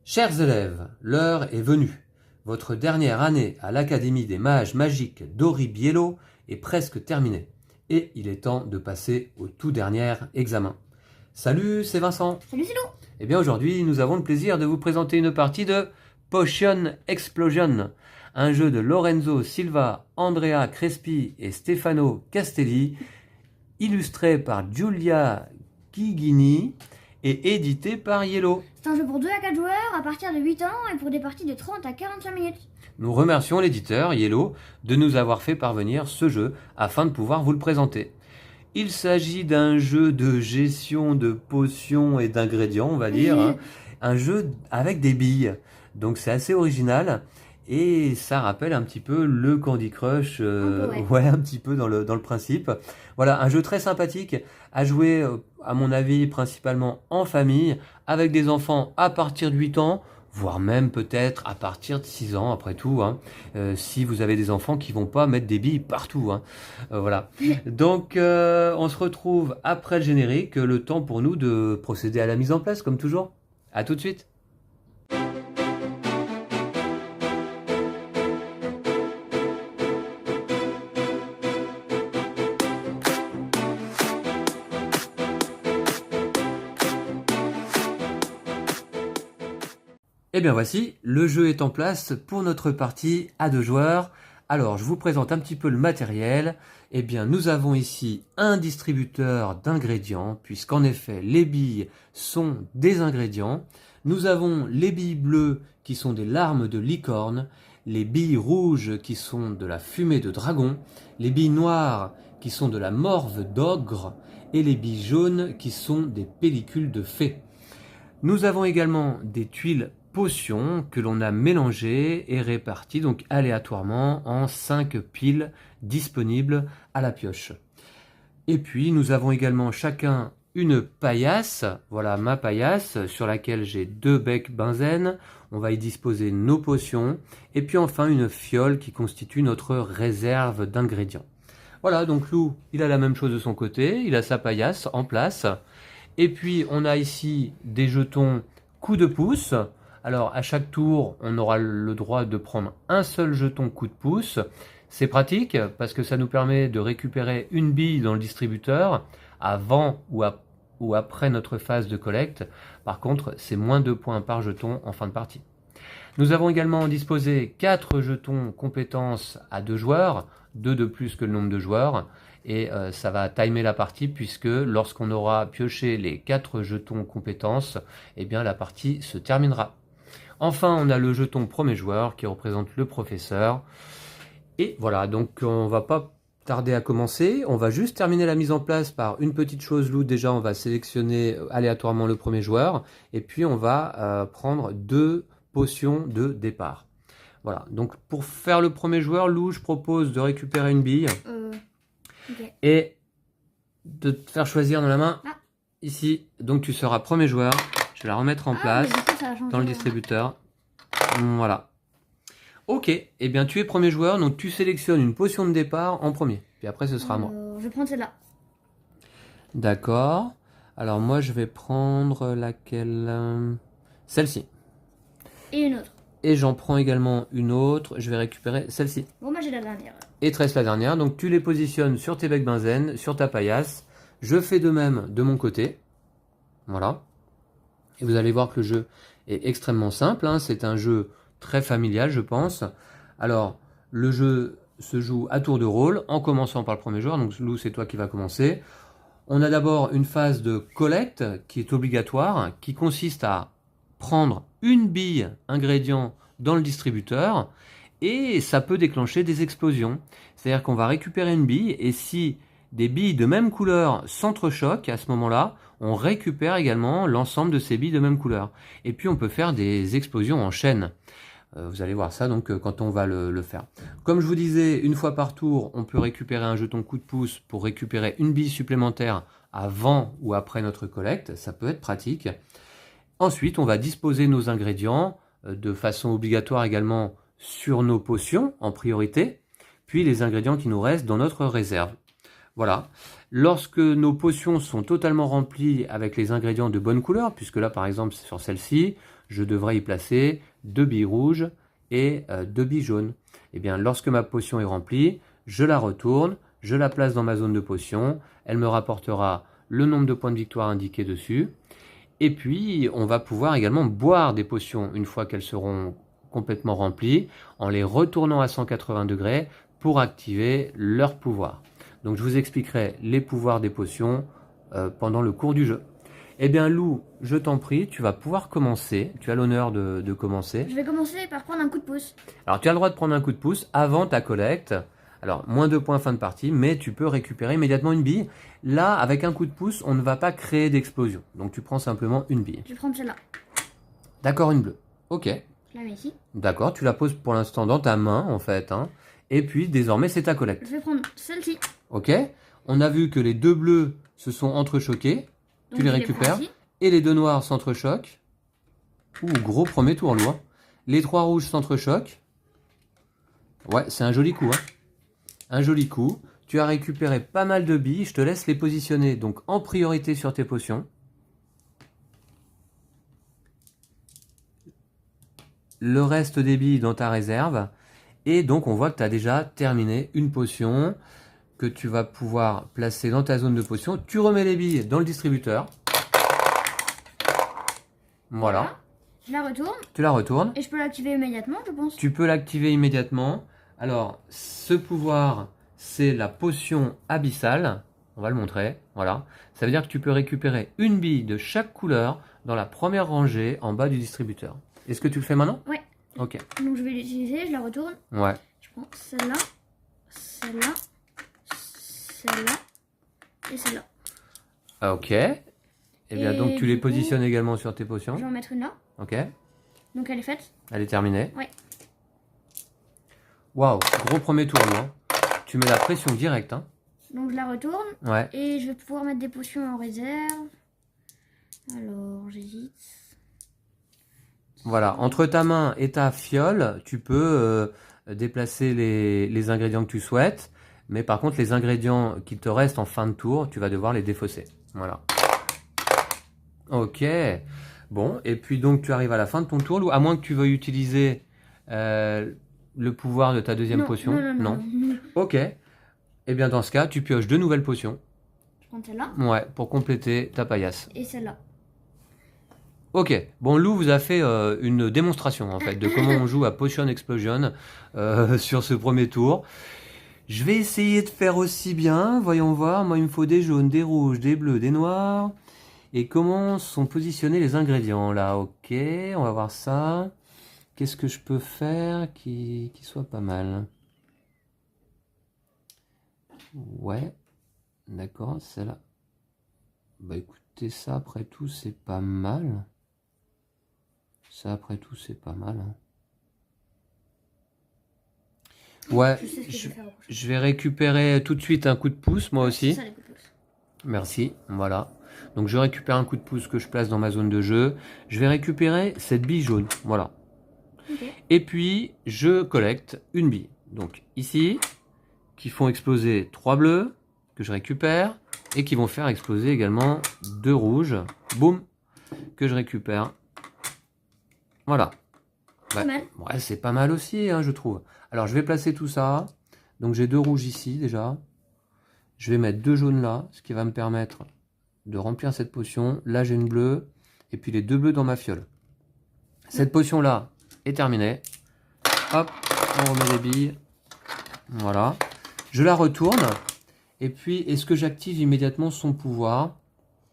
Chers élèves, l'heure est venue. Votre dernière année à l'Académie des Mages Magiques d'Oribiello est presque terminée. Et il est temps de passer au tout dernier examen. Salut, c'est Vincent. Salut, c'est Lou. Eh bien aujourd'hui, nous avons le plaisir de vous présenter une partie de Potion Explosion, un jeu de Lorenzo Silva, Andrea Crespi et Stefano Castelli, illustré par Giulia Ghigini et édité par Yellow. C'est un jeu pour 2 à 4 joueurs à partir de 8 ans et pour des parties de 30 à 45 minutes. Nous remercions l'éditeur, Yellow, de nous avoir fait parvenir ce jeu afin de pouvoir vous le présenter. Il s'agit d'un jeu de gestion de potions et d'ingrédients, on va dire, hein. Un jeu avec des billes, donc c'est assez original et ça rappelle un petit peu le Candy Crush, Ouais. un petit peu dans le principe. Voilà, un jeu très sympathique à jouer, à mon avis, principalement en famille, avec des enfants à partir de 8 ans, voire même peut-être à partir de 6 ans, après tout, hein, si vous avez des enfants qui vont pas mettre des billes partout, hein. Voilà. Donc, on se retrouve après le générique, le temps pour nous de procéder à la mise en place, comme toujours. À tout de suite. Et bien voici, le jeu est en place pour notre partie à 2 joueurs. Alors, je vous présente un petit peu le matériel. Eh bien, nous avons ici un distributeur d'ingrédients, puisqu'en effet, les billes sont des ingrédients. Nous avons les billes bleues qui sont des larmes de licorne, les billes rouges qui sont de la fumée de dragon, les billes noires qui sont de la morve d'ogre, et les billes jaunes qui sont des pellicules de fées. Nous avons également des tuiles potions que l'on a mélangées et réparties donc aléatoirement en 5 piles disponibles à la pioche. Et puis nous avons également chacun une paillasse, voilà ma paillasse sur laquelle j'ai 2 becs benzène, on va y disposer nos potions, et puis enfin une fiole qui constitue notre réserve d'ingrédients. Voilà, donc Lou, il a la même chose de son côté, il a sa paillasse en place. Et puis on a ici des jetons coup de pouce. Alors à chaque tour, on aura le droit de prendre un seul jeton coup de pouce. C'est pratique parce que ça nous permet de récupérer une bille dans le distributeur avant ou après notre phase de collecte. Par contre, c'est moins 2 points par jeton en fin de partie. Nous avons également disposé 4 jetons compétences à 2 joueurs, 2 de plus que le nombre de joueurs, et ça va timer la partie puisque lorsqu'on aura pioché les 4 jetons compétences, eh bien la partie se terminera. Enfin, on a le jeton premier joueur qui représente le professeur. Et voilà, donc on va pas tarder à commencer. On va juste terminer la mise en place par une petite chose, Lou. Déjà, on va sélectionner aléatoirement le premier joueur. Et puis, on va prendre 2 potions de départ. Voilà, donc pour faire le premier joueur, Lou, je propose de récupérer une bille. Ok. Et de te faire choisir dans la main, Ah. ici. Donc tu seras premier joueur. Je vais la remettre en place Mais du coup, ça a changé, dans le distributeur. Voilà. Ok, et eh bien tu es premier joueur, donc tu sélectionnes une potion de départ en premier. Puis après ce sera à moi. Je vais prendre celle-là. D'accord. Alors moi je vais prendre laquelle, celle-ci. Et une autre. Et j'en prends également une autre. Je vais récupérer celle-ci. Bon, moi j'ai la dernière. Et te reste la dernière. Donc tu les positionnes sur tes becs benzène, sur ta paillasse. Je fais de même de mon côté. Voilà. Et vous allez voir que le jeu est extrêmement simple, hein. C'est un jeu très familial, je pense. Alors, le jeu se joue à tour de rôle, en commençant par le premier joueur. Donc Lou, c'est toi qui vas commencer. On a d'abord une phase de collecte qui est obligatoire, qui consiste à prendre une bille ingrédient dans le distributeur, et ça peut déclencher des explosions. C'est-à-dire qu'on va récupérer une bille, et si des billes de même couleur s'entrechoquent à ce moment-là, on récupère également l'ensemble de ces billes de même couleur. Et puis on peut faire des explosions en chaîne. Vous allez voir ça donc quand on va le faire. Comme je vous disais, une fois par tour, on peut récupérer un jeton coup de pouce pour récupérer une bille supplémentaire avant ou après notre collecte. Ça peut être pratique. Ensuite, on va disposer nos ingrédients de façon obligatoire également sur nos potions en priorité, puis les ingrédients qui nous restent dans notre réserve. Voilà. Lorsque nos potions sont totalement remplies avec les ingrédients de bonne couleur, puisque là par exemple sur celle-ci, je devrais y placer 2 billes rouges et 2 billes jaunes. Et bien, lorsque ma potion est remplie, je la retourne, je la place dans ma zone de potion, elle me rapportera le nombre de points de victoire indiqué dessus. Et puis, on va pouvoir également boire des potions une fois qu'elles seront complètement remplies, en les retournant à 180 degrés pour activer leur pouvoir. Donc, je vous expliquerai les pouvoirs des potions pendant le cours du jeu. Eh bien, Lou, je t'en prie, tu vas pouvoir commencer. Tu as l'honneur de commencer. Je vais commencer par prendre un coup de pouce. Alors, tu as le droit de prendre un coup de pouce avant ta collecte. Alors, moins 2 points fin de partie, mais tu peux récupérer immédiatement une bille. Là, avec un coup de pouce, on ne va pas créer d'explosion. Donc, tu prends simplement une bille. Je vais prendre celle-là. D'accord, une bleue. Ok. Je la mets ici. D'accord, tu la poses pour l'instant dans ta main, en fait. Hein. Et puis, désormais, c'est ta collecte. Je vais prendre celle-ci. Ok. On a vu que les 2 bleus se sont entrechoqués. Donc, Tu les je récupères. prends ici. Et les 2 noirs s'entrechoquent. Ouh, gros premier tour, Lou. Hein. Les 3 rouges s'entrechoquent. Ouais, c'est un joli coup. Hein. Un joli coup. Tu as récupéré pas mal de billes. Je te laisse les positionner donc en priorité sur tes potions. Le reste des billes dans ta réserve. Et donc, on voit que tu as déjà terminé une potion que tu vas pouvoir placer dans ta zone de potion. Tu remets les billes dans le distributeur. Voilà. Je la retourne. Tu la retournes. Et je peux l'activer immédiatement, je pense. Tu peux l'activer immédiatement. Alors, ce pouvoir, c'est la potion abyssale. On va le montrer. Voilà. Ça veut dire que tu peux récupérer une bille de chaque couleur dans la première rangée en bas du distributeur. Est-ce que tu le fais maintenant? Ouais. Ok. Donc je vais l'utiliser, je la retourne. Ouais. Je prends celle-là, celle-là, celle-là et celle-là. Ok. Eh bien, Et donc tu du les coup, positionnes également sur tes Je vais potions. en mettre une là. Ok. Donc elle est faite. Elle est terminée. Ouais. Waouh, gros premier tour, là. Tu mets la pression directe. Hein. Donc je la retourne. Ouais. Et je vais pouvoir mettre des potions en réserve. Alors j'hésite. Voilà, entre ta main et ta fiole, tu peux déplacer les ingrédients que tu souhaites. Mais par contre, les ingrédients qui te restent en fin de tour, tu vas devoir les défausser. Voilà. Ok. Bon, et puis donc tu arrives à la fin de ton tour, Lou, à moins que tu veuilles utiliser le pouvoir de ta deuxième Non, potion. non. Ok. Eh bien dans ce cas, tu pioches 2 nouvelles potions. Je prends celle-là Ouais, pour compléter ta paillasse. et celle-là. Ok, bon Lou vous a fait une démonstration en fait de comment on joue à Potion Explosion sur ce premier tour. Je vais essayer de faire aussi bien, voyons voir, moi il me faut des jaunes, des rouges, des bleus, des noirs. Et comment sont positionnés les ingrédients là? Ok, on va voir ça. Qu'est-ce que je peux faire qui soit pas mal? Ouais, d'accord, celle-là. Bah écoutez, ça après tout c'est pas mal. Ça, après tout, c'est pas mal. Hein. Ouais, Je sais ce que je vais faire au prochain. je vais récupérer tout de suite un coup de pouce, moi aussi. C'est ça, les coups de pouce. Merci, voilà. Donc, je récupère un coup de pouce que je place dans ma zone de jeu. Je vais récupérer cette bille jaune, voilà. Okay. Et puis, je collecte une bille. Donc, ici, qui font exploser 3 bleus, que je récupère, et qui vont faire exploser également 2 rouges. Boum, que je récupère. Voilà. Pas mal. Ouais, c'est pas mal aussi, hein, je trouve. Alors, je vais placer tout ça. Donc, j'ai 2 rouges ici, déjà. Je vais mettre 2 jaunes là, ce qui va me permettre de remplir cette potion. Là, j'ai une bleue. Et puis, les 2 bleus dans ma fiole. Cette potion-là est terminée. Hop, on remet les billes. Voilà. Je la retourne. Et puis, est-ce que j'active immédiatement son pouvoir ?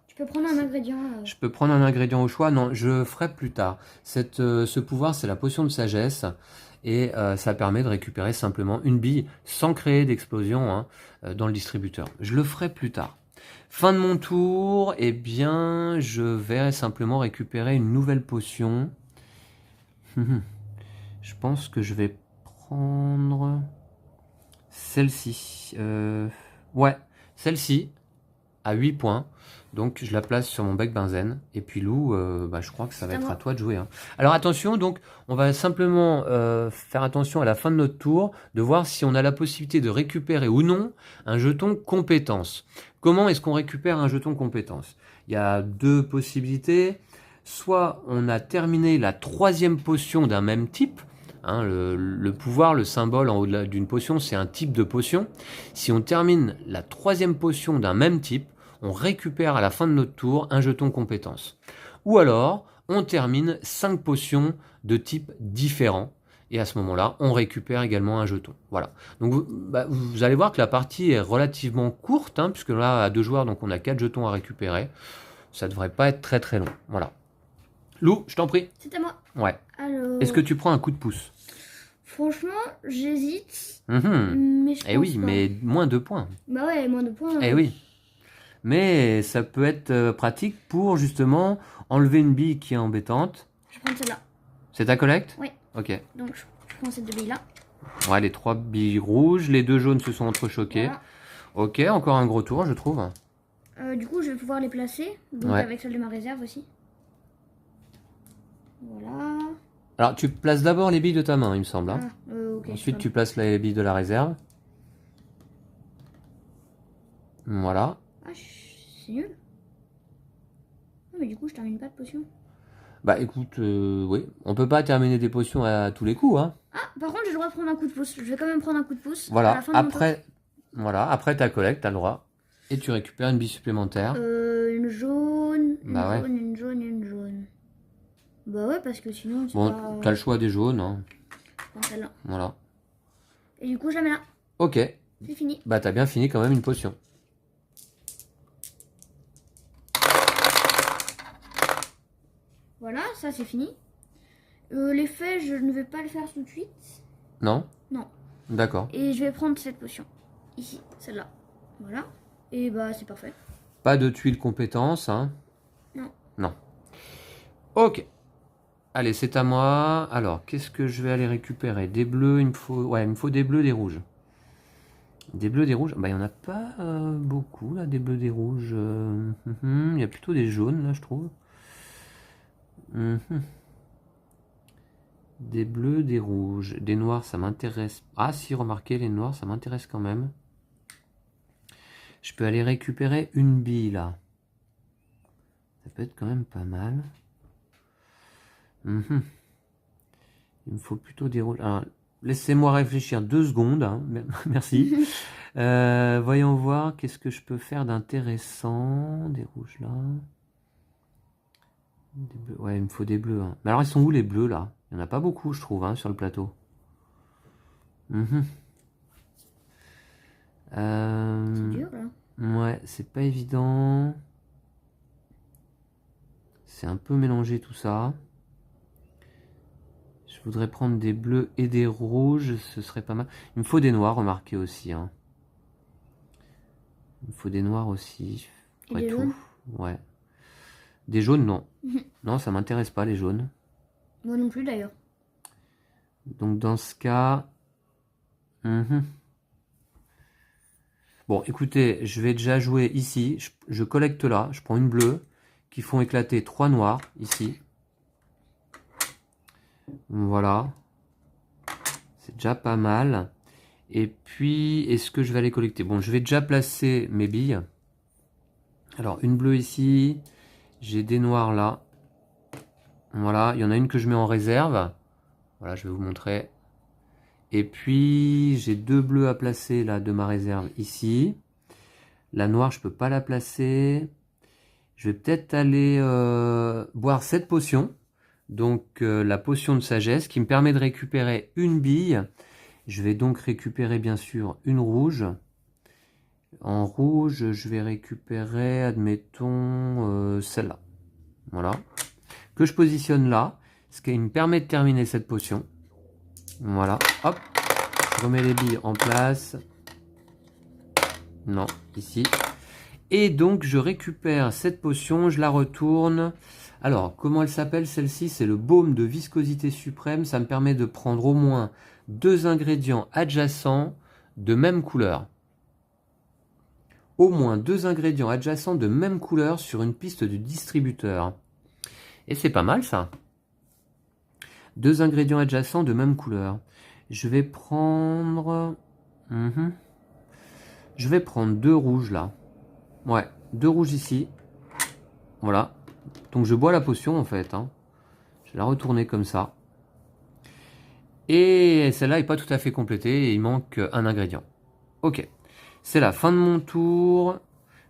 Tu peux prendre un ingrédient. Je peux prendre un ingrédient au choix. Non, je ferai plus tard. Ce pouvoir, c'est la potion de sagesse. Et ça permet de récupérer simplement une bille sans créer d'explosion hein, dans le distributeur. Je le ferai plus tard. Fin de mon tour, eh bien, je vais simplement récupérer une nouvelle potion. Je pense que je vais prendre celle-ci. Ouais, celle-ci à 8 points. Donc je la place sur mon bec benzène. Et puis Lou, je crois que ça va être à toi de jouer. Hein. Alors attention, donc on va simplement faire attention à la fin de notre tour, de voir si on a la possibilité de récupérer ou non un jeton compétence. Comment est-ce qu'on récupère un jeton compétence? Il y a 2 possibilités. soit on a terminé la 3e potion d'un même type. Hein, le pouvoir, le symbole en haut d'une potion, c'est un type de potion. Si on termine la 3e potion d'un même type, on récupère à la fin de notre tour un jeton compétence. Ou alors, on termine 5 potions de type différent. Et à ce moment-là, on récupère également un jeton. Voilà. Donc vous allez voir que la partie est relativement courte, hein, puisque là, à 2 joueurs, donc on a 4 jetons à récupérer. Ça devrait pas être très très long. Voilà. Lou, je t'en prie. C'est à moi. Ouais. Alors... Est-ce que tu prends un coup de pouce? Franchement, j'hésite. Mhm. Mais je pense Eh oui, pas. mais moins 2 points. Bah ouais, moins de points. Eh oui. Mais ça peut être pratique pour justement enlever une bille qui est embêtante. Je vais prendre celle-là. C'est ta collecte? Oui. Ok. Donc je prends cette 2 billes-là. Ouais, les 3 billes rouges, les 2 jaunes se sont entrechoquées. Voilà. Ok, encore un gros tour, je trouve. Du coup, je vais pouvoir les placer. Donc Ouais. avec celle de ma réserve aussi. Voilà. Alors, tu places d'abord les billes de ta main, il me semble. Hein. Ok. Ensuite, tu places les billes de la réserve. Voilà. Ah, c'est nul. Non, mais du coup, je termine pas de potion. Bah écoute, oui, on peut pas terminer des potions à tous les coups, hein. Ah, par contre, j'ai le droit de prendre un coup de pouce. Je vais quand même prendre un coup de pouce. À Voilà, la fin de mon tour. après ta collecte, t'as le droit. Et tu récupères une bille supplémentaire. Une jaune, Bah ouais. une jaune et une jaune. Bah ouais, parce que sinon, c'est Bon, pas... t'as le choix des jaunes, hein. Je prends celle-là. Voilà. Et du coup, je la mets là. Ok, C'est fini. bah t'as bien fini quand même une potion. Voilà, ça c'est fini. L'effet, je ne vais pas le faire tout de suite. Non? Non. D'accord. Et je vais prendre cette potion. Ici, celle-là. Voilà. Et bah, c'est parfait. Pas de tuiles compétences, hein? Non. Non. Ok. Allez, c'est à moi. Alors, qu'est-ce que je vais aller récupérer? Des bleus, il me faut... Ouais, il me faut des bleus, des rouges. Des bleus, des rouges. Bah, il n'y en a pas beaucoup, là, des bleus, des rouges. Il y a plutôt des jaunes, là, je trouve. Des bleus, des rouges. Des noirs, ça m'intéresse. Ah, si, remarquez, les noirs, ça m'intéresse quand même. Je peux aller récupérer une bille, là. Ça peut être quand même pas mal. Il me faut plutôt des rouges. Alors, laissez-moi réfléchir 2 secondes. Hein. Merci. Voyons voir, qu'est-ce que je peux faire d'intéressant. Des rouges là. Des bleus. Ouais, il me faut des bleus. Hein. Mais alors, ils sont où les bleus là? Il n'y en a pas beaucoup, je trouve, hein, sur le plateau. C'est dur là. Ouais, c'est pas évident. C'est un peu mélangé tout ça. Je voudrais prendre des bleus et des rouges, ce serait pas mal. Il me faut des noirs, remarquez aussi. Hein. Il me faut des noirs aussi. Et des jaunes? Ouais. Des jaunes, non. Non, ça m'intéresse pas, les jaunes. Moi non plus d'ailleurs. Donc dans ce cas... Bon, écoutez, je vais déjà jouer ici. Je collecte là. Je prends une bleue qui font éclater 3 noirs ici. Voilà. C'est déjà pas mal. Et puis, est-ce que je vais aller collecter? Bon, je vais déjà placer mes billes. Alors, une bleue ici. J'ai des noirs là. Voilà, il y en a une que je mets en réserve. Voilà, je vais vous montrer. Et puis, j'ai 2 bleus à placer là de ma réserve ici. La noire, je peux pas la placer. Je vais peut-être aller boire cette potion. Donc, la potion de sagesse qui me permet de récupérer une bille. Je vais donc récupérer bien sûr une rouge. En rouge, je vais récupérer, admettons, celle-là. Voilà. Que je positionne là. Ce qui me permet de terminer cette potion. Voilà. Hop. Je remets les billes en place. Non, ici. Et donc, je récupère cette potion. Je la retourne. Alors, comment elle s'appelle celle-ci? C'est le baume de viscosité suprême. Ça me permet de prendre au moins 2 ingrédients adjacents de même couleur. Au moins 2 ingrédients adjacents de même couleur sur une piste du distributeur. Et c'est pas mal ça. 2 ingrédients adjacents de même couleur. Je vais prendre... Je vais prendre 2 rouges là. Ouais, 2 rouges ici. Voilà. Donc je bois la potion en fait. Hein. Je vais la retourner comme ça. Et celle-là n'est pas tout à fait complétée et il manque un ingrédient. Ok. C'est la fin de mon tour.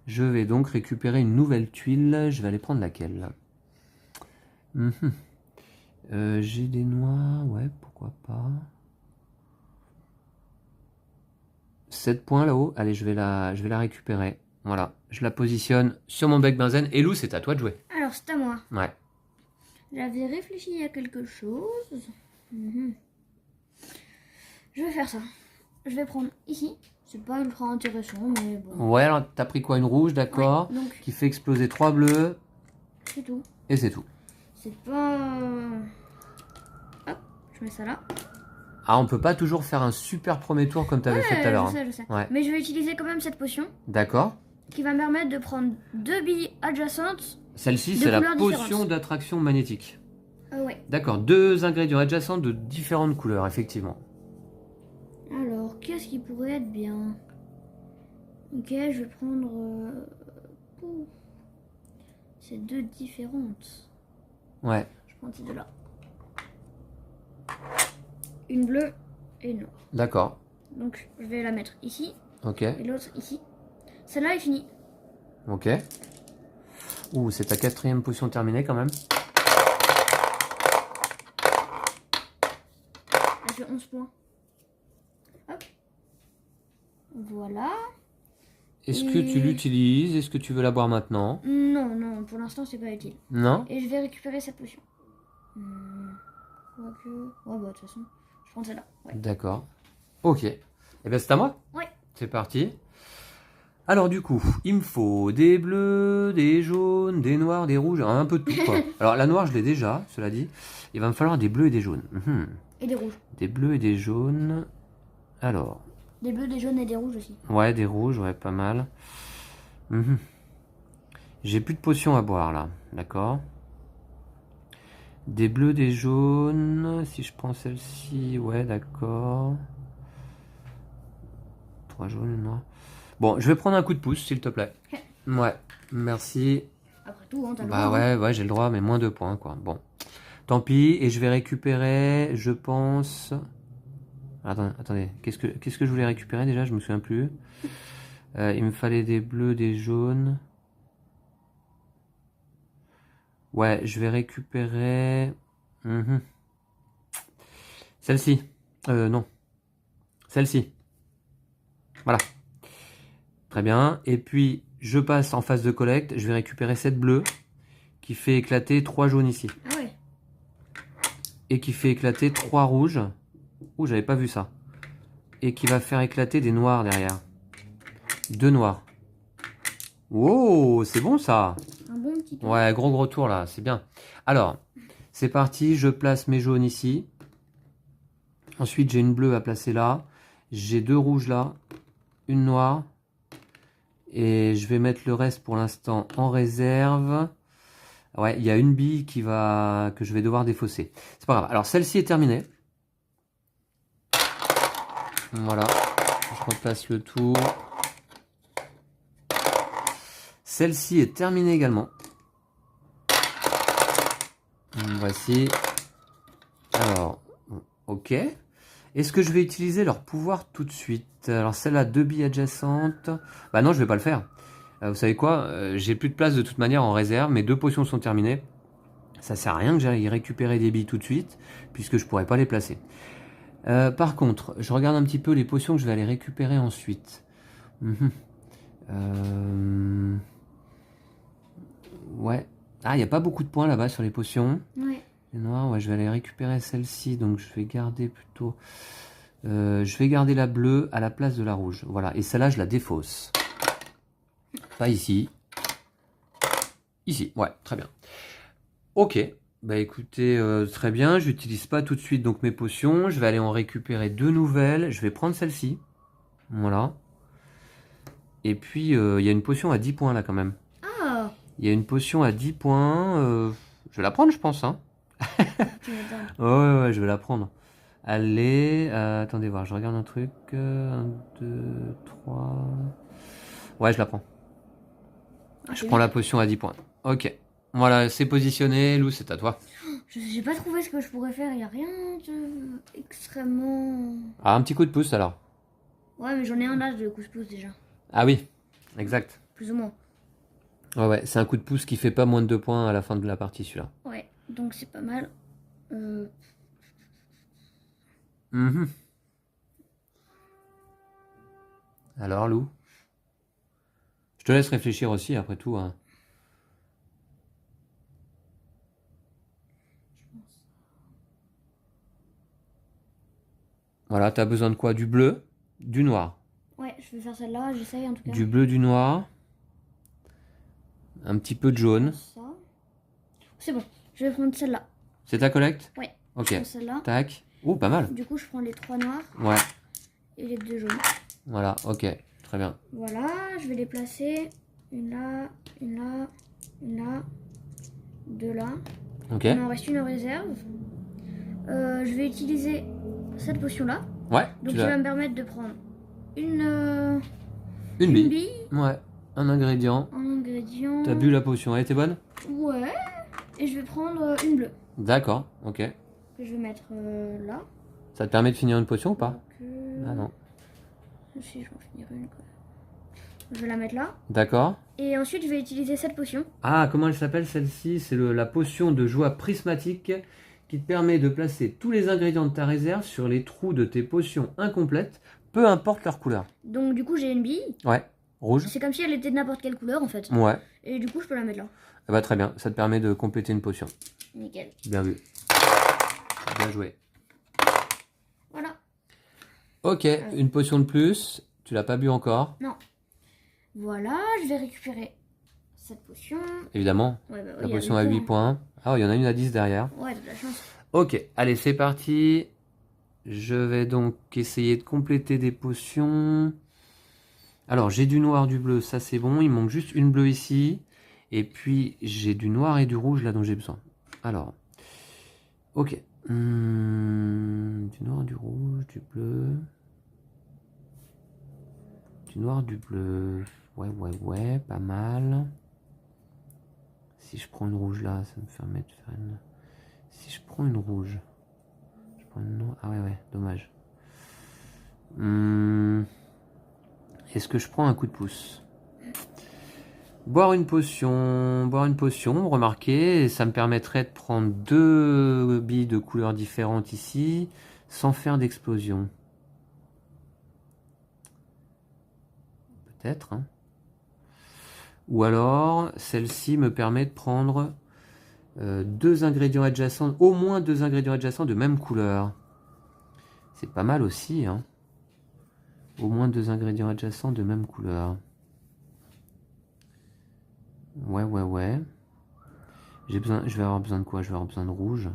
Je vais donc récupérer une nouvelle tuile. Je vais aller prendre laquelle? J'ai des noix. Ouais, pourquoi pas. 7 points là-haut. Allez, je vais la récupérer. Voilà. Je la positionne sur mon bec benzène. Et Lou, c'est à toi de jouer. Alors, c'est à moi. Ouais. J'avais réfléchi à quelque chose. Je vais faire ça. Je vais prendre ici. C'est pas ultra intéressant, mais bon. Ouais, alors t'as pris quoi? Une rouge, d'accord. Ouais, donc, Qui fait exploser 3 bleus. c'est tout. Et c'est tout. C'est pas... Hop, je mets ça là. Ah, on peut pas toujours faire un super premier tour comme t'avais fait tout à l'heure. Je sais. Ouais. Mais je vais utiliser quand même cette potion. D'accord. Qui va me permettre de prendre 2 billes adjacentes. Celle-ci, De c'est la couleurs potion différentes. d'attraction magnétique. Ouais. D'accord, 2 ingrédients adjacents de différentes couleurs, effectivement. Alors, qu'est-ce qui pourrait être bien? Ok, je vais prendre... C'est 2 différentes. Ouais. Je prends ces deux-là. Une bleue et une noire. D'accord. Donc, je vais la mettre ici. Ok. Et l'autre ici. Celle-là est finie. Ok. Ouh, c'est ta 4e potion terminée quand même. Elle fait 11 points. Hop. Voilà. Est-ce que tu l'utilises? Est-ce que tu veux la boire maintenant? Non, pour l'instant, c'est pas utile. Non? Et je vais récupérer cette potion. Quoique... Ouais, bah, de toute façon, je prends celle-là. Ouais. D'accord. Ok. Eh bien, c'est à moi? Ouais. C'est parti. Alors du coup, il me faut des bleus, des jaunes, des noirs, des rouges, un peu de tout quoi. Alors la noire je l'ai déjà, cela dit. Il va me falloir des bleus et des jaunes. Et des rouges. Des bleus et des jaunes. Alors. Des bleus, des jaunes et des rouges aussi. Ouais, des rouges, ouais, pas mal. J'ai plus de potions à boire là, d'accord. Des bleus, des jaunes. Si je prends celle-ci, ouais, d'accord. 3 jaunes, une noire. Bon, je vais prendre un coup de pouce, s'il te plaît. Ouais, merci. Après tout, hein, t'as le Bah droit, hein. ouais, j'ai le droit, mais moins 2 points, quoi. Bon, tant pis, et je vais récupérer, je pense... Attendez, qu'est-ce que je voulais récupérer déjà? Je me souviens plus. Il me fallait des bleus, des jaunes. Ouais, je vais récupérer... Celle-ci. Non. Celle-ci. Voilà. Très bien. Et puis, je passe en phase de collecte. Je vais récupérer cette bleue qui fait éclater 3 jaunes ici. Ah ouais. Et qui fait éclater 3 rouges. Ouh, j'avais pas vu ça. Et qui va faire éclater des noirs derrière. 2 noirs. Wow, c'est bon ça. Un bon petit tour. Ouais, gros tour là, c'est bien. Alors, c'est parti, je place mes jaunes ici. Ensuite, j'ai une bleue à placer là. J'ai 2 rouges là. Une noire. Et je vais mettre le reste pour l'instant en réserve. Ouais, il y a une bille que je vais devoir défausser. C'est pas grave. Alors, celle-ci est terminée. Voilà. Je replace le tout. Celle-ci est terminée également. Voici. Alors, ok. Est-ce que je vais utiliser leur pouvoir tout de suite? Alors celle-là, 2 billes adjacentes. Bah non, je vais pas le faire. Vous savez quoi? J'ai plus de place de toute manière en réserve. Mes 2 potions sont terminées. Ça sert à rien que j'aille récupérer des billes tout de suite, puisque je pourrais pas les placer. Par contre, je regarde un petit peu les potions que je vais aller récupérer ensuite. Ouais. Ah, il n'y a pas beaucoup de points là-bas sur les potions. Ouais. Les noirs, ouais, je vais aller récupérer celle-ci. Donc je vais garder plutôt... je vais garder la bleue à la place de la rouge. Voilà. Et celle-là, je la défausse. Pas ici. Ici. Ouais, très bien. Ok. Bah écoutez, très bien. J'utilise pas tout de suite donc mes potions. Je vais aller en récupérer 2 nouvelles. Je vais prendre celle-ci. Voilà. Et puis, il y a une potion à 10 points là quand même. Ah. Il y a une potion à 10 points. Je vais la prendre, je pense. Hein. Tu m'étonnes. Ouais, je vais la prendre. Allez, attendez voir, je regarde un truc. 1, 2, 3. Ouais, je la prends. Ah, Je prends la potion à 10 points. Ok. Voilà, c'est positionné. Lou, c'est à toi. J'ai pas trouvé ce que je pourrais faire. Il y a rien de extrêmement. Ah, un petit coup de pouce alors. Ouais, mais j'en ai un là de pouce-pouce déjà. Ah oui, exact. Plus ou moins. Ouais, c'est un coup de pouce qui fait pas moins de 2 points à la fin de la partie, celui-là. Ouais, donc c'est pas mal. Mhm. Alors, Lou? Je te laisse réfléchir aussi, après tout, hein. Voilà, t'as besoin de quoi? Du bleu, du noir. Ouais, je vais faire celle-là, j'essaye en tout cas. Du bleu, du noir. Un petit peu de jaune. Ça. C'est bon, je vais prendre celle-là. C'est ta collecte? Ouais. Ok. Je prends celle-là. Tac. Oh, pas mal. Du coup, je prends les 3 noirs Ouais. et les 2 jaunes. Voilà, ok. Très bien. Voilà, je vais les placer. Une là, une là, une là, 2 là. Ok. Il m'en reste une en réserve. Je vais utiliser cette potion-là. Ouais, Donc, tu qui va l'as. me permettre de prendre une Une une bille. bille, Ouais. Un ingrédient. un ingrédient. T'as bu la potion, elle était bonne? Ouais. Et je vais prendre une bleue. D'accord, ok. Que je vais mettre là. Ça te permet de finir une potion ou pas? Donc, Ah non. si, je vais en finir une. Quoi. Je vais la mettre là. D'accord. Et ensuite, je vais utiliser cette potion. Ah, comment elle s'appelle celle-ci? C'est la potion de joie prismatique qui te permet de placer tous les ingrédients de ta réserve sur les trous de tes potions incomplètes, peu importe leur couleur. Donc, du coup, j'ai une bille. Ouais. Rouge? C'est comme si elle était de n'importe quelle couleur en fait. Ouais. Et du coup, je peux la mettre là. Eh bah, très bien, ça te permet de compléter une potion. Nickel. Bien vu. Bien joué. Voilà. Ok, une potion de plus. Tu l'as pas bu encore, Non. Voilà, je vais récupérer cette potion. évidemment. Ouais, bah, La il y a potion à 8 points. Ah, il y en a une à 10 derrière. Ouais, t'as de la chance. Ok, allez, c'est parti. Je vais donc essayer de compléter des potions. Alors, j'ai du noir, du bleu, ça c'est bon. Il manque juste une bleue ici. Et puis, j'ai du noir et du rouge là dont j'ai besoin. Alors, ok. Du noir, du rouge, du bleu. Du noir, du bleu. Ouais, pas mal. Si je prends une rouge là, ça me permet de faire une... Si je prends une rouge... Je prends une noire... Ah ouais, dommage. Est-ce que je prends un coup de pouce? Boire une potion, remarquez, ça me permettrait de prendre 2 billes de couleurs différentes ici, sans faire d'explosion. Peut-être, hein. Ou alors, celle-ci me permet de prendre 2 ingrédients adjacents, au moins 2 ingrédients adjacents de même couleur. C'est pas mal aussi, hein. Au moins 2 ingrédients adjacents de même couleur. Ouais. Je vais avoir besoin de quoi? Je vais avoir besoin de rouge.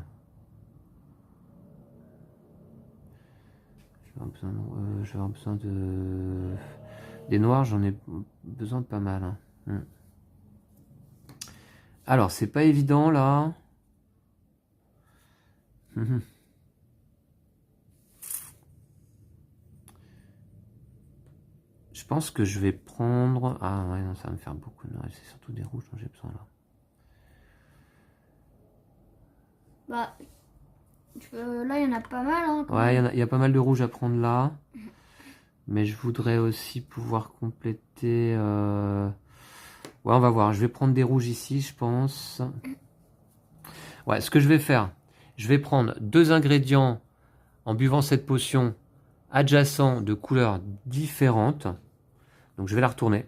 Je vais avoir besoin de... Des noirs, j'en ai besoin de pas mal, hein. Alors, c'est pas évident, là. Je pense que je vais prendre... Ah ouais, non, ça va me faire beaucoup de... C'est surtout des rouges dont j'ai besoin, là. Bah, là, il y en a pas mal. Hein, Ouais, il y a pas mal de rouges à prendre là. Mais je voudrais aussi pouvoir compléter... Ouais, on va voir. Je vais prendre des rouges ici, je pense. Ouais, ce que je vais faire, je vais prendre 2 ingrédients en buvant cette potion adjacents de couleurs différentes. Donc je vais la retourner.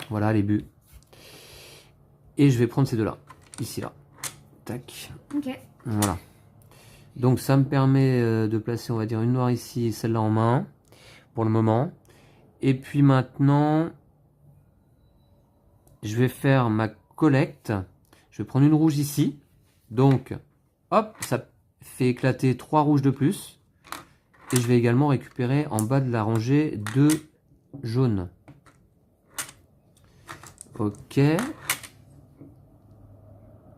Voilà, les buts. Et je vais prendre ces deux-là. Ici, là. Tac. Ok. Voilà. Donc ça me permet de placer, on va dire, une noire ici et celle-là en main. Pour le moment. Et puis maintenant, je vais faire ma collecte. Je vais prendre une rouge ici. Donc, hop, ça fait éclater 3 rouges de plus. Et je vais également récupérer en bas de la rangée 2 jaunes. Ok.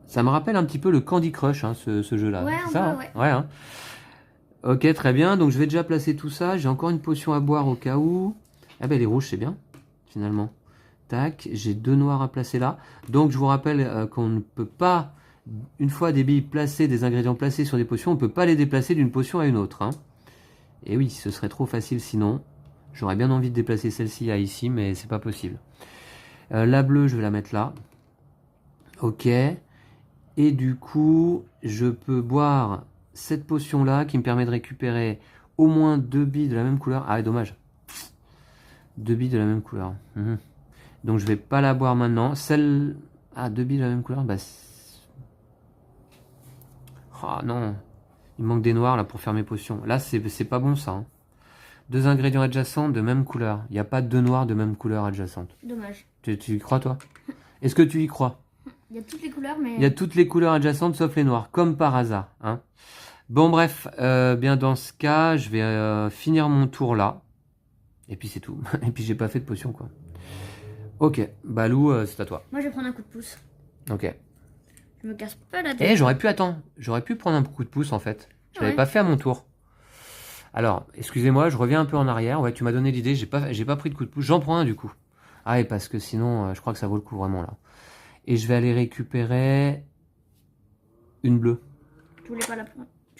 Ça me rappelle un petit peu le Candy Crush, hein, ce jeu-là. Ouais, c'est ça, hein? ouais. Ouais, hein. Ok, très bien. Donc je vais déjà placer tout ça. J'ai encore une potion à boire au cas où. Ah ben les rouges, c'est bien, finalement. Tac, j'ai 2 noirs à placer là. Donc je vous rappelle qu'on ne peut pas, une fois des billes placées, des ingrédients placés sur des potions, on ne peut pas les déplacer d'une potion à une autre. Hein. Et oui, ce serait trop facile sinon. J'aurais bien envie de déplacer celle-ci à ici, mais c'est pas possible. La bleue, je vais la mettre là. Ok. Et du coup, je peux boire cette potion-là qui me permet de récupérer au moins 2 billes de la même couleur. Ah, dommage. 2 billes de la même couleur. Donc je vais pas la boire maintenant. Celle... Ah, 2 billes de la même couleur. Bah... Oh non. Il manque des noirs là pour faire mes potions. Là, c'est pas bon ça. Hein. 2 ingrédients adjacents de même couleur. Il n'y a pas 2 noirs de même couleur adjacentes. Dommage. Tu y crois toi? Est-ce que tu y crois? Il y a toutes les couleurs, mais... Il y a toutes les couleurs adjacentes sauf les noirs. Comme par hasard. Hein. Bon bref, bien dans ce cas, je vais finir mon tour là. Et puis c'est tout. Et puis j'ai pas fait de potion quoi. Ok, Balou, c'est à toi. Moi je vais prendre un coup de pouce. Ok. Je me casse pas la tête. Eh, j'aurais pu attendre. J'aurais pu prendre un coup de pouce en fait. Je l'avais pas fait à mon tour. Alors, excusez-moi, je reviens un peu en arrière. Ouais, tu m'as donné l'idée, j'ai pas pris de coup de pouce. J'en prends un du coup. Ah, et parce que sinon, je crois que ça vaut le coup vraiment là. Et je vais aller récupérer une bleue. Tu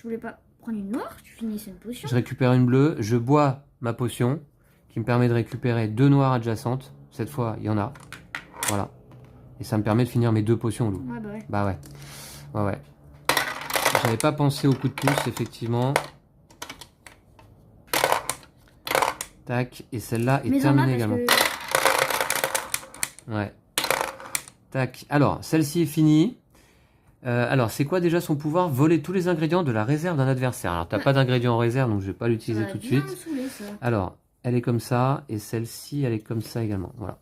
voulais pas prendre une noire? Tu finissais une potion. Je récupère une bleue, je bois ma potion qui me permet de récupérer 2 noires adjacentes. Cette fois, il y en a. Voilà. Et ça me permet de finir mes 2 potions, Lou. Ouais, bah ouais. Bah ouais. Ouais, ouais. J'avais pas pensé au coup de pouce, effectivement. Tac. Et celle-là est terminée également. Ouais. Tac. Alors, celle-ci est finie. Alors, c'est quoi déjà son pouvoir? Voler tous les ingrédients de la réserve d'un adversaire. Alors, t'as pas d'ingrédients en réserve, donc je vais pas l'utiliser tout de suite. Saouler, ça. Alors, elle est comme ça, et celle-ci, elle est comme ça également. Voilà.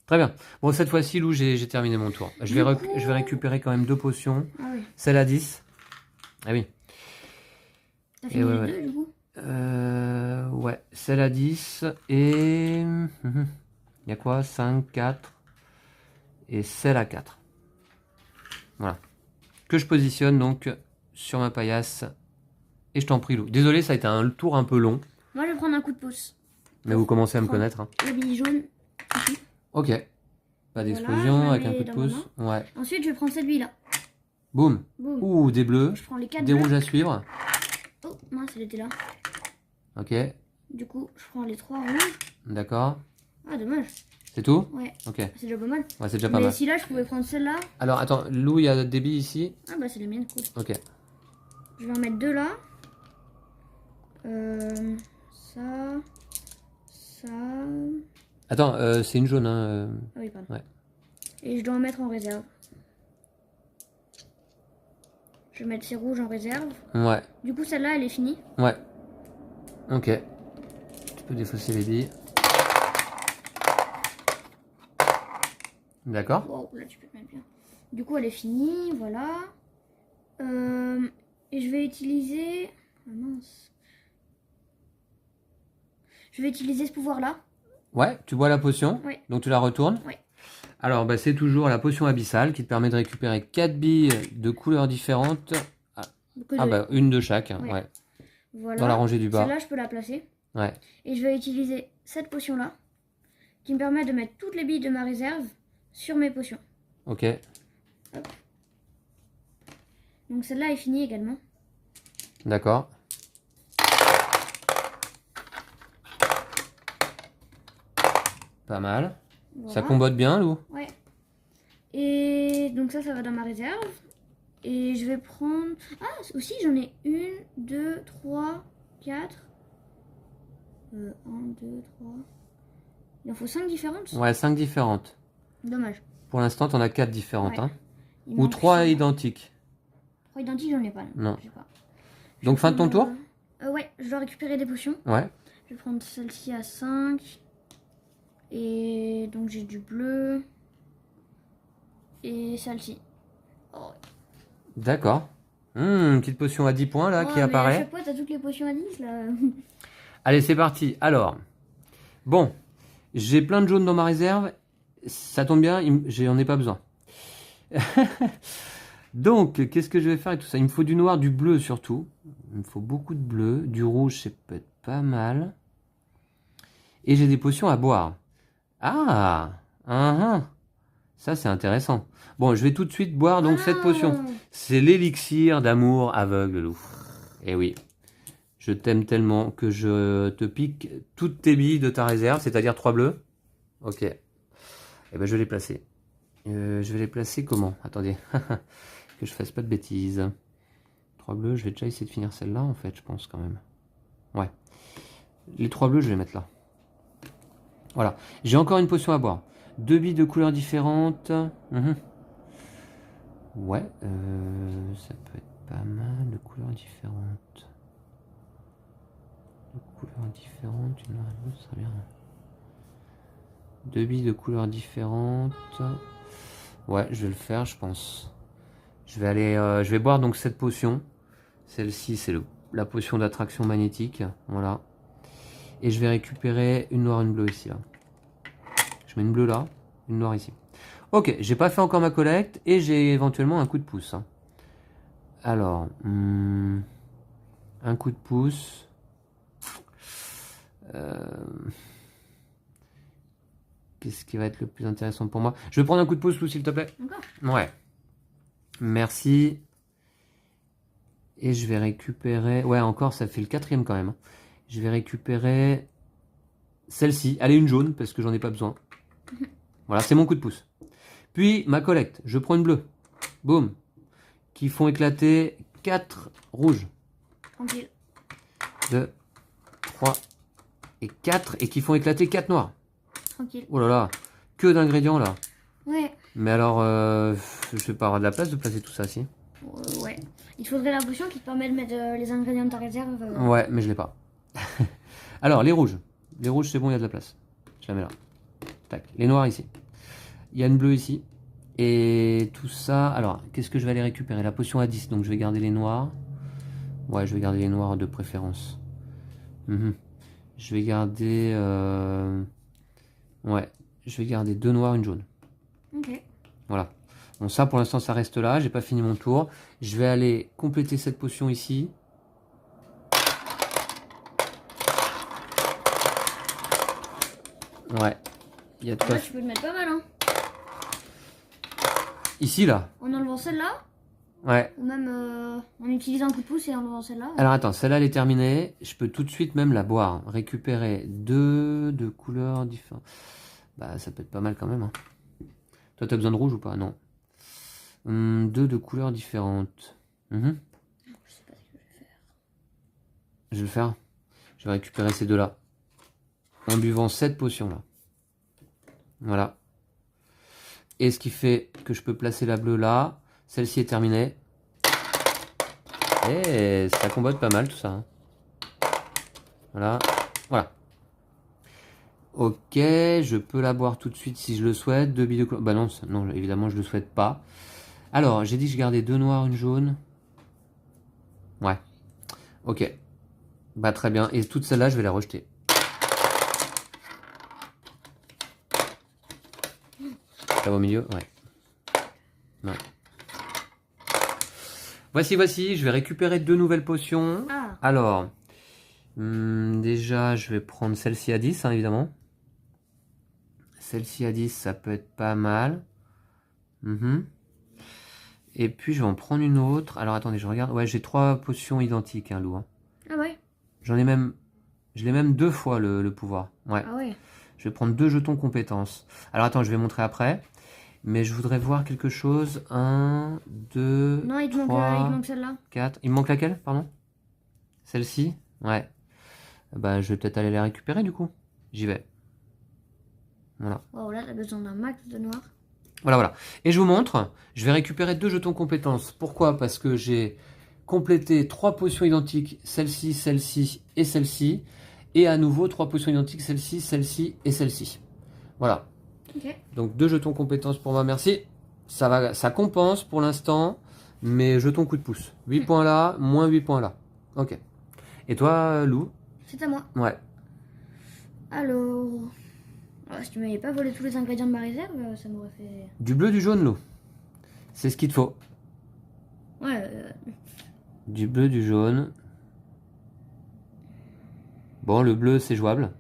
Très bien. Bon, cette fois-ci, Lou, j'ai terminé mon tour. Je vais récupérer quand même 2 potions. Ah oui. Celle à 10. Ah oui. T'as fini ouais, les deux, du coup? Ouais, celle à 10 et... Il y a quoi? 5, 4 et celle à 4. Voilà. Que je positionne donc sur ma paillasse. Et je t'en prie, Lou. Désolé, ça a été un tour un peu long. Moi, je vais prendre un coup de pouce. Mais vous commencez à me connaître. Hein. La bille jaune. Ok. Pas d'explosion Voilà, avec un coup de pouce. Ouais. Ensuite, je vais prendre cette bille-là. Boum. Boum. Ouh, des bleus. Je prends les 4 Des bleus. rouges à suivre. Oh, mince, elle était là. Ok. Du coup, je prends les 3 rouges. D'accord. Ah, dommage. C'est tout? Ouais. Ok. C'est déjà pas mal. Ouais, c'est déjà pas Mais mal. si là, je pouvais prendre celle-là. Alors, attends, Lou, il y a des billes ici. Ah, bah, c'est les miennes, cool. Ok. Je vais en mettre 2 là. Ça. Ça. Attends, c'est une jaune, hein. Ah oui, pardon. Ouais. Et je dois en mettre en réserve. Je vais mettre ces rouges en réserve. Ouais. Du coup, celle-là, elle est finie. Ouais. Ok. Tu peux défausser les billes. D'accord. Wow, là, tu peux te mettre bien. Du coup, elle est finie, voilà. Et je vais utiliser... Ah mince. Je vais utiliser ce pouvoir-là. Ouais, tu bois la potion. Ouais. Donc tu la retournes. Ouais. Alors, bah, c'est toujours la potion abyssale qui te permet de récupérer 4 billes de couleurs différentes. Ah bah, une de chaque. Ouais. Ouais. Voilà. Dans la rangée du bas. Celle-là, je peux la placer. Ouais. Et je vais utiliser cette potion-là qui me permet de mettre toutes les billes de ma réserve sur mes potions. Ok. Hop. Donc celle-là est finie également. D'accord. Pas mal. Voilà. Ça combote bien, Lou? Ouais. Et donc ça va dans ma réserve. Et je vais prendre... Ah, aussi j'en ai 1, 2, 3, 4. 1, 2, 3... Il en faut 5 différentes? Ouais, 5 différentes. Dommage. Pour l'instant, t'en as 4 différentes. Ouais. Hein. Il Ou manque 3 ça. identiques. 3 identiques, j'en ai pas. Non. Je sais pas. Donc, fin de ton tour? Ouais, je dois récupérer des potions. Ouais. Je vais prendre celle-ci à 5. Et donc j'ai du bleu. Et celle-ci. Oh. D'accord. Une petite potion à 10 points là qui Mais à apparaît. chaque fois, t'as toutes les potions à 10 là. Allez, c'est parti. Alors, bon, j'ai plein de jaunes dans ma réserve. Ça tombe bien, j'en ai pas besoin. Donc, qu'est-ce que je vais faire avec tout ça? Il me faut du noir, du bleu surtout. Il me faut beaucoup de bleu. Du rouge, c'est peut-être pas mal. Et j'ai des potions à boire. Ah, Ah, ça, c'est intéressant. Bon, je vais tout de suite boire donc cette potion. Ah. C'est l'élixir d'amour aveugle, Lou. Eh oui. Je t'aime tellement que je te pique toutes tes billes de ta réserve, c'est-à-dire 3 bleus. Ok. Eh ben, je vais les placer. Je vais les placer comment? Attendez. Que je fasse pas de bêtises. 3 bleus, je vais déjà essayer de finir celle-là, en fait, je pense, quand même. Ouais. Les 3 bleus, je vais les mettre là. Voilà. J'ai encore une potion à boire. 2 billes de couleurs différentes. Ouais. Ça peut être pas mal de couleurs différentes. De couleurs différentes, une noire et l'autre, ça serait bien. 2 billes de couleurs différentes. Ouais, je vais le faire, je pense. Je vais boire donc cette potion. Celle-ci, c'est la potion d'attraction magnétique. Voilà. Et je vais récupérer une noire, une bleue ici. Là. Je mets une bleue là, une noire ici. Ok, j'ai pas fait encore ma collecte et j'ai éventuellement un coup de pouce. Alors, un coup de pouce. Qu'est-ce qui va être le plus intéressant pour moi? Je vais prendre un coup de pouce, Lou, s'il te plaît. Encore? Ouais. Merci. Et je vais récupérer... Ouais, encore, ça fait le 4e quand même. Je vais récupérer celle-ci. Elle est une jaune, parce que j'en ai pas besoin. Voilà, c'est mon coup de pouce. Puis, ma collecte. Je prends une bleue. Boum. Qui font éclater 4 rouges. Tranquille. 2, 3 et 4. Et qui font éclater 4 noirs. Tranquille. Oh là là. Que d'ingrédients, là. Ouais. Mais alors, je vais pas avoir de la place de placer tout ça, si. Ouais. Il te faudrait la potion qui te permet de mettre les ingrédients de ta réserve. Ouais, mais je l'ai pas. Alors, les rouges. Les rouges, c'est bon, il y a de la place. Je la mets là. Tac. Les noirs ici. Il y a une bleue ici. Et tout ça... Alors, qu'est-ce que je vais aller récupérer? La potion à 10, donc je vais garder les noirs. Ouais, je vais garder les noirs de préférence. Je vais garder... Ouais, je vais garder 2 noirs, une jaune. Ok. Voilà. Bon, ça, pour l'instant, ça reste là. J'ai pas fini mon tour. Je vais aller compléter cette potion ici. Ouais. Il y a de quoi... Là, tu peux le mettre pas mal, hein. Ici, là. En enlevant celle-là, Ouais. ou même en utilisant un coup de pouce et en enlevant celle-là. Alors attends, celle-là elle est terminée. Je peux tout de suite même la boire. Récupérer 2 de couleurs différentes. Bah ça peut être pas mal quand même. Hein. Toi t'as besoin de rouge ou pas? Non. 2 de couleurs différentes. Je sais pas ce que je vais faire. Je vais le faire. Je vais récupérer ces deux-là. En buvant cette potion-là. Voilà. Et ce qui fait que je peux placer la bleue là. Celle-ci est terminée. Et ça combote pas mal tout ça. Hein. Voilà. Voilà. Ok, je peux la boire tout de suite si je le souhaite. 2 billes de couleur. Bah non, non, évidemment je le souhaite pas. Alors, j'ai dit que je gardais 2 noirs, une jaune. Ouais. Ok. Bah très bien. Et toute celle-là, je vais la rejeter. Ça va au milieu? Ouais. Ouais. Voici, je vais récupérer 2 nouvelles potions. Ah. Alors, déjà, je vais prendre celle-ci à 10, hein, évidemment. Celle-ci à 10, ça peut être pas mal. Et puis, je vais en prendre une autre. Alors, attendez, je regarde. Ouais, j'ai 3 potions identiques, hein, Lou. Hein. Ah ouais. Je l'ai même 2 fois, le pouvoir. Ouais. Ah ouais. Je vais prendre 2 jetons compétences. Alors, attends, je vais montrer après. Mais je voudrais voir quelque chose. 1, 2, Non, il te 3, manque celle-là. 4. Il me manque laquelle, pardon? Celle-ci? Ouais. Bah, je vais peut-être aller la récupérer, du coup. J'y vais. Voilà. Wow, là, t'as besoin d'un max de noir. Voilà. Et je vous montre, je vais récupérer 2 jetons compétences. Pourquoi? Parce que j'ai complété 3 potions identiques, celle-ci, celle-ci et celle-ci. Et à nouveau 3 potions identiques, celle-ci, celle-ci et celle-ci. Voilà. Ok. Donc 2 jetons compétences pour moi, merci. Ça compense pour l'instant mes jetons coup de pouce. 8 points là, moins 8 points là. Ok. Et toi, Lou? C'est à moi. Ouais. Alors... si tu m'avais pas volé tous les ingrédients de ma réserve, ça m'aurait fait... Du bleu, du jaune, Lou. C'est ce qu'il te faut. Ouais, Du bleu, du jaune. Bon, le bleu, c'est jouable.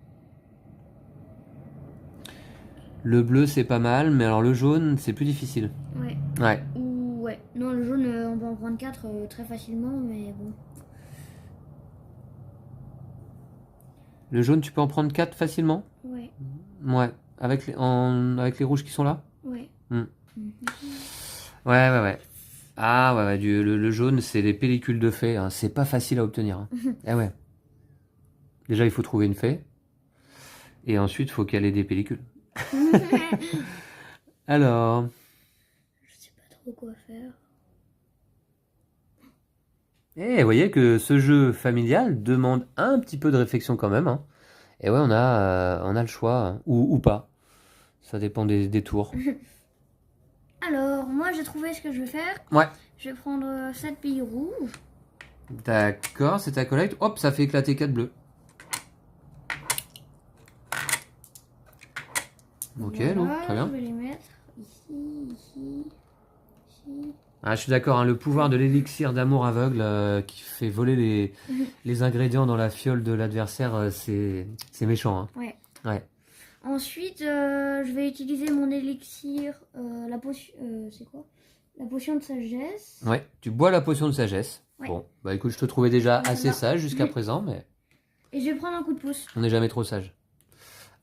Le bleu, c'est pas mal, mais alors le jaune, c'est plus difficile. Ouais. Ouais. Ou ouais. Non, le jaune, on peut en prendre 4 très facilement, mais bon. Le jaune, tu peux en prendre 4 facilement? Ouais. Ouais. Avec les rouges qui sont là? Ouais. Hmm. Ouais. Ah ouais, le jaune, c'est les pellicules de fées, hein. C'est pas facile à obtenir, hein. Eh ouais. Déjà, il faut trouver une fée. Et ensuite, il faut qu'elle ait des pellicules. Alors, Je sais pas trop quoi faire. vous voyez que ce jeu familial demande un petit peu de réflexion quand même, hein. Et ouais, on a le choix, hein. Ou pas. Ça dépend des tours. Alors, moi j'ai trouvé ce que je vais faire. Ouais. Je vais prendre 7 billes rouges. D'accord, c'est ta collecte. Hop, ça fait éclater 4 bleus. Ok, Voilà, Lou, très bien. Je vais les mettre ici. Ah, je suis d'accord, hein, le pouvoir de l'élixir d'amour aveugle qui fait voler les ingrédients dans la fiole de l'adversaire, c'est méchant, hein. Ouais. Ouais. Ensuite, je vais utiliser mon élixir, la potion. C'est quoi? La potion de sagesse. Ouais, tu bois la potion de sagesse. Ouais. Bon, bah écoute, je te trouvais déjà Voilà. assez sage jusqu'à présent, mais Et je vais prendre un coup de pouce. on n'est jamais trop sage.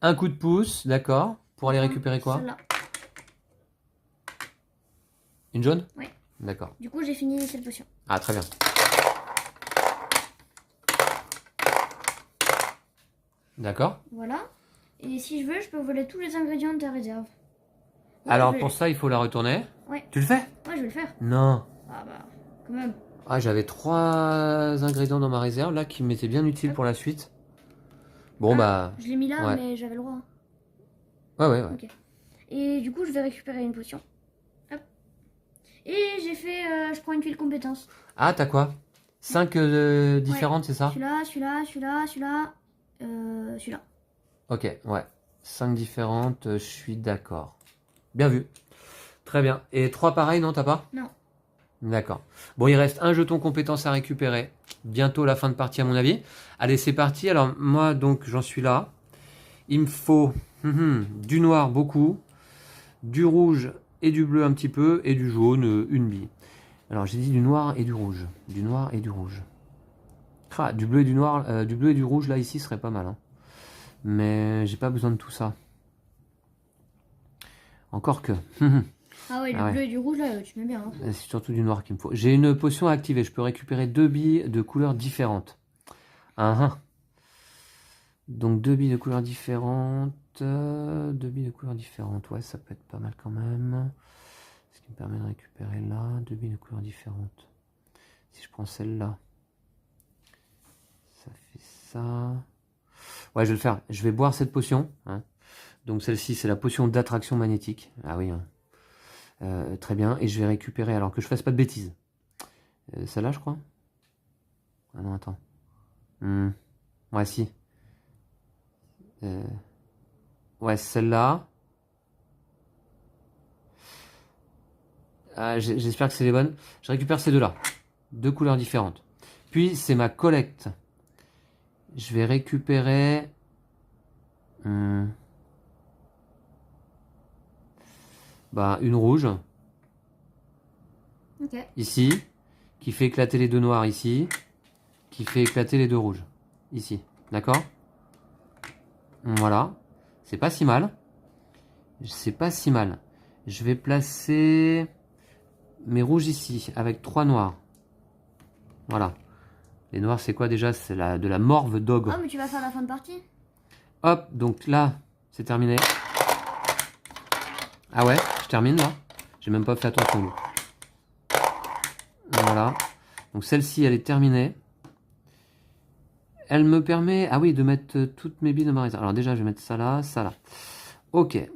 Un coup de pouce, d'accord. Pour aller récupérer quoi? Celle-là. Une jaune? Ouais. D'accord. Du coup, j'ai fini cette potion. Ah, très bien. D'accord. Voilà. Et si je veux, je peux voler tous les ingrédients de ta réserve. Ouais, Alors je vais- pour ça, il faut la retourner. Ouais. Tu le fais? Ouais, je vais le faire. Non. Ah bah, quand même. Ah, j'avais 3 ingrédients dans ma réserve là qui m'étaient bien utiles pour la suite. Bon Ah, bah. Je l'ai mis là, ouais. mais j'avais le droit. Ouais. Ok. Et du coup, je vais récupérer une potion. Hop. Et j'ai fait. Je prends une tuile compétence. Ah, t'as quoi? 5 différentes, c'est ça? Celui-là. Celui-là. Ok, ouais. 5 différentes, je suis d'accord. Bien vu. Très bien. Et 3 pareils, non, t'as pas? Non. D'accord. Bon, il reste un jeton compétence à récupérer. Bientôt la fin de partie à mon avis. Allez, c'est parti. Alors moi, donc, j'en suis là. Il me faut du noir beaucoup, du rouge et du bleu un petit peu, et du jaune, une bille. Alors j'ai dit du noir et du rouge. Du noir et du rouge. Ah, du bleu et du noir, du bleu et du rouge là ici serait pas mal, hein. Mais j'ai pas besoin de tout ça. Encore que. Ah ouais, Ah ouais. bleu et du rouge, là, tu mets bien. Hein. C'est surtout du noir qu'il me faut. J'ai une potion à activer. Je peux récupérer 2 billes de couleurs différentes. Donc 2 billes de couleurs différentes. 2 billes de couleurs différentes. Ouais, ça peut être pas mal quand même. Ce qui me permet de récupérer là 2 billes de couleurs différentes. Si je prends celle-là, ça fait ça. Ouais, je vais le faire. Je vais boire cette potion, hein. Donc celle-ci, c'est la potion d'attraction magnétique. Ah oui, hein. Très bien. Et je vais récupérer, alors que je fasse pas de bêtises. Celle-là, je crois. Ah non, attends. Ouais, si. Ouais, celle-là. Ah, j'espère que c'est les bonnes. Je récupère ces deux-là. 2 couleurs différentes. Puis, c'est ma collecte. Je vais récupérer... une rouge. Ok. Ici. Qui fait éclater les deux noirs ici. Qui fait éclater les deux rouges. Ici. D'accord? Voilà. C'est pas si mal. C'est pas si mal. Je vais placer mes rouges ici. Avec 3 noirs. Voilà. Les noirs, c'est quoi déjà? C'est de la morve d'ogre. Ah, mais tu vas faire la fin de partie? Hop, donc là, c'est terminé. Ah ouais, je termine là. J'ai même pas fait attention. Voilà. Donc celle-ci, elle est terminée. Elle me permet, ah oui, de mettre toutes mes billes de ma réserve. Alors déjà, je vais mettre ça là, ça là. Ok. Est-ce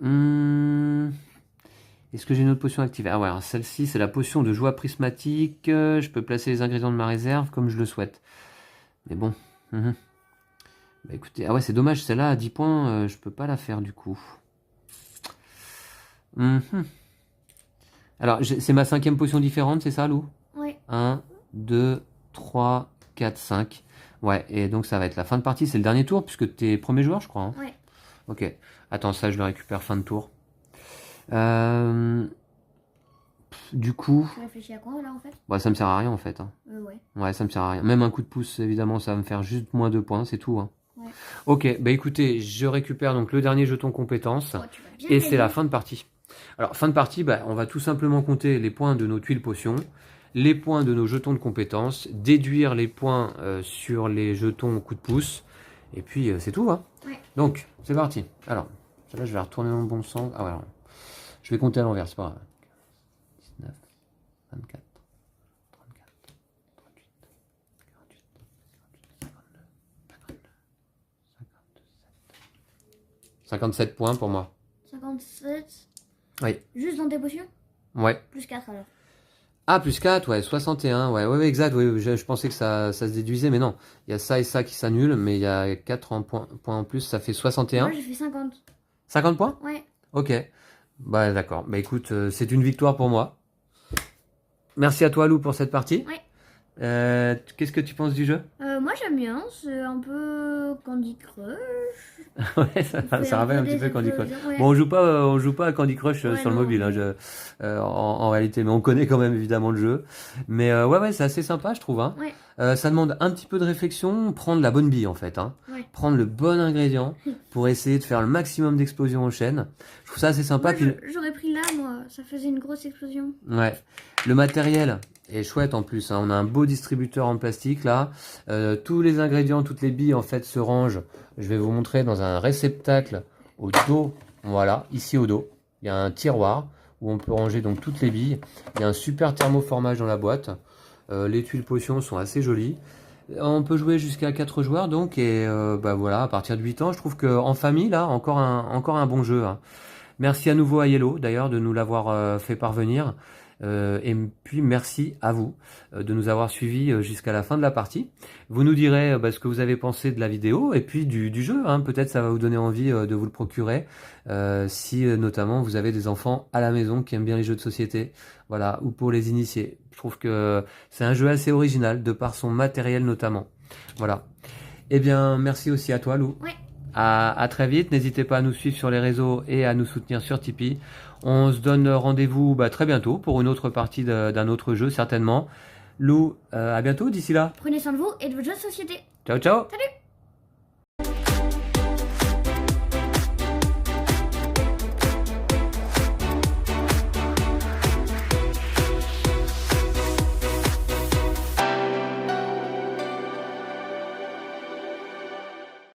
que j'ai une autre potion activée? Ah ouais, celle-ci, c'est la potion de joie prismatique. Je peux placer les ingrédients de ma réserve comme je le souhaite. Mais bon. Bah écoutez, ah ouais, c'est dommage, celle-là à 10 points, je peux pas la faire du coup. Alors, c'est ma 5e potion différente, c'est ça, Lou? Oui. 1, 2, 3, 4, 5. Ouais, et donc ça va être la fin de partie, c'est le dernier tour, puisque t'es premier joueur, je crois, hein. Ouais. Ok. Attends, ça, je le récupère fin de tour. Du coup, Tu réfléchis à quoi là en fait? bah, ça me sert à rien en fait. Hein. Ouais. Ouais, ça me sert à rien. Même un coup de pouce, évidemment, ça va me faire juste moins 2 points, c'est tout. Hein. Ouais. Ok, bah écoutez, je récupère donc le dernier jeton compétence. Oh, tu vas bien Et c'est la gagner. fin de partie. Alors, fin de partie, bah, on va tout simplement compter les points de nos tuiles potions, les points de nos jetons de compétences, déduire les points sur les jetons coup de pouce, et puis c'est tout. Hein. Ouais. Donc, c'est parti. Alors, là, je vais retourner dans le bon sens. Ah ouais, alors, je vais compter à l'envers, c'est pas grave. 19, 24, 34, 38, 48, 52, 57 points pour moi. 57. Oui. Juste dans tes potions? Ouais. Plus 4 alors. Ah, plus 4, ouais, 61, ouais, exact, ouais, je pensais que ça se déduisait, mais non. Il y a ça et ça qui s'annulent, mais il y a 4 points en plus, ça fait 61. Moi j'ai fait 50. 50 points? Ouais. Ok. Bah d'accord, bah écoute, c'est une victoire pour moi. Merci à toi Lou pour cette partie. Ouais. Qu'est-ce que tu penses du jeu? Moi j'aime bien, c'est un peu Candy Crush. Ouais, ça rappelle un petit peu Candy Crush. Ouais. Bon, on joue pas à Candy Crush Ouais, sur le non, mobile, hein, mais- en réalité, mais on connaît quand même évidemment le jeu. Mais ouais, c'est assez sympa, je trouve. Hein. Ouais. Ça demande un petit peu de réflexion, prendre la bonne bille en fait. Hein. Ouais. Prendre le bon ingrédient pour essayer de faire le maximum d'explosions en chaîne. Je trouve ça assez sympa. Moi, j'aurais pris là, moi, ça faisait une grosse explosion. Ouais, le matériel est chouette en plus. Hein. On a un beau distributeur en plastique là. Tous les ingrédients, toutes les billes en fait se rangent. Je vais vous montrer dans un réceptacle au dos. Voilà, ici au dos. Il y a un tiroir où on peut ranger donc toutes les billes. Il y a un super thermoformage dans la boîte. Les tuiles potions sont assez jolies. On peut jouer jusqu'à 4 joueurs donc et bah voilà, à partir de 8 ans, je trouve qu'en famille là, encore un bon jeu. Hein. Merci à nouveau à Yellow d'ailleurs de nous l'avoir fait parvenir. Et puis merci à vous de nous avoir suivis jusqu'à la fin de la partie. Vous nous direz ce que vous avez pensé de la vidéo et puis du jeu. Hein. Peut-être ça va vous donner envie de vous le procurer si notamment vous avez des enfants à la maison qui aiment bien les jeux de société, voilà, ou pour les initiés. Je trouve que c'est un jeu assez original de par son matériel notamment. Voilà. Eh bien, merci aussi à toi Lou. Ouais. À très vite, n'hésitez pas à nous suivre sur les réseaux et à nous soutenir sur Tipeee. On se donne rendez-vous très bientôt pour une autre partie d'un autre jeu certainement. Lou, à bientôt d'ici là. Prenez soin de vous et de votre jeu de société. Ciao ciao. Salut!